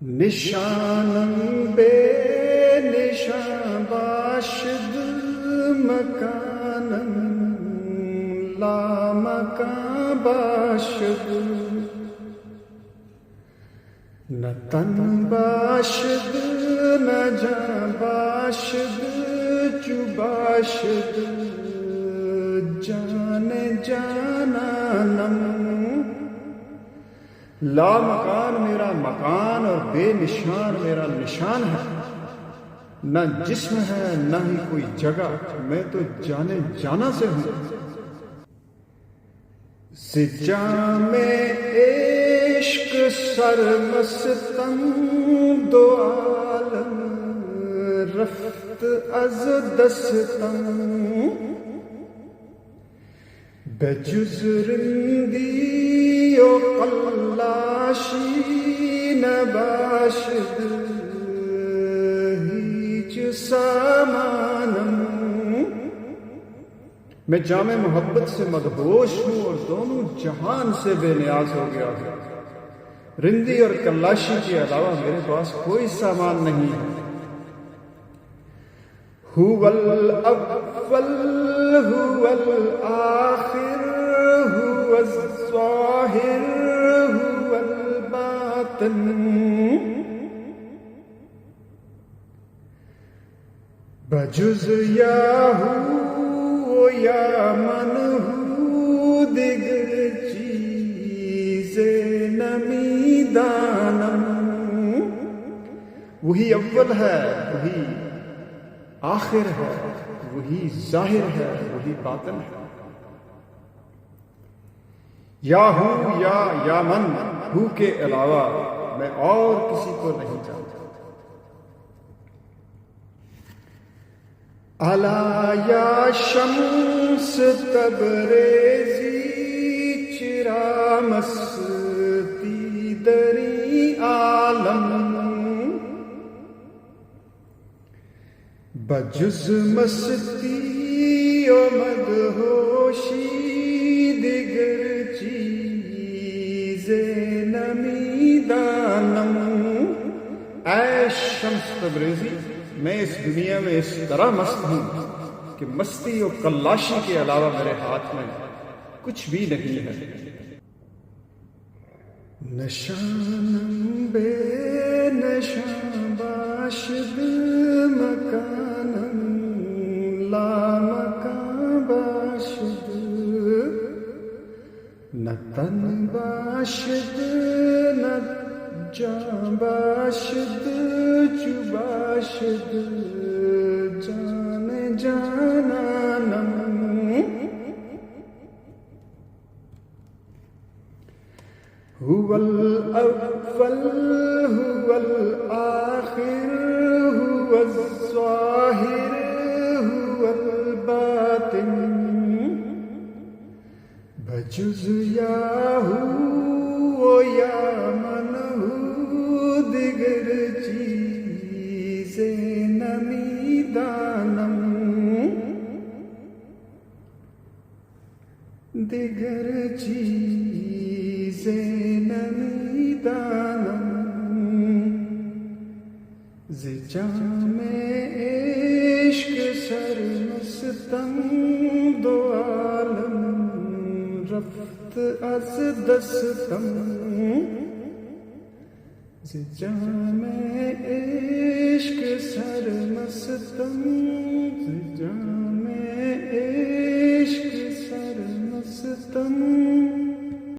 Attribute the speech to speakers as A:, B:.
A: نشانم بے نشان باشد مکانم لا مکان باشد نہ تن باشد نہ جان باشد جو باشد جان جانانم لا مکان میرا مکان اور بے نشان میرا نشان ہے، نہ جسم ہے نہ ہی کوئی جگہ، میں تو جانے جانا سے ہوں۔ جام عشق سرمستم دو عالم رفت از دستم، بجز رندی و قلاشی نباشد ہیچ سامانم۔ میں جام محبت سے مدہوش ہوں اور دونوں جہان سے بے نیاز ہو گیا ہوں۔ رندی اور کلاشی کے علاوہ میرے پاس کوئی سامان نہیں ہے۔ هو الأول هو الآخر هو الظاهر هو الباطن، بجز یاہو یا من ہو دیگر چیز نمی دانم۔ وہی اول ہے، وہی آخر ہے، وہی ظاہر ہے، وہی باطن ہے۔ یا ہوں یا من ہو کے علاوہ میں اور کسی کو نہیں جانتا۔ الا یا شمس تبریزی چرا مستی دری عالم، بجز مستی و مدہوشی دیگر چیز نمی دانم۔ اے شمس تبریزی، میں اس دنیا میں اس طرح مست ہوں کہ مستی و کلاشی کے علاوہ میرے ہاتھ میں کچھ بھی نہیں ہے۔ نشانم بے نشان باشد مکانم لا مکان باشد، نہ تن باشد نہ جان باشد جو باشد جان جانانم۔ هو الأول هو الآخر هو الظاهر هو الباطن، بجز یاہو یا من ہو دیگر چیز نمی دانم، دیگر چیز نمی دانم۔ ز جام عشق سرمستم دو عالم رفت از دستم، ز جام عشق سرمستم، ز جام عشق سرمستم۔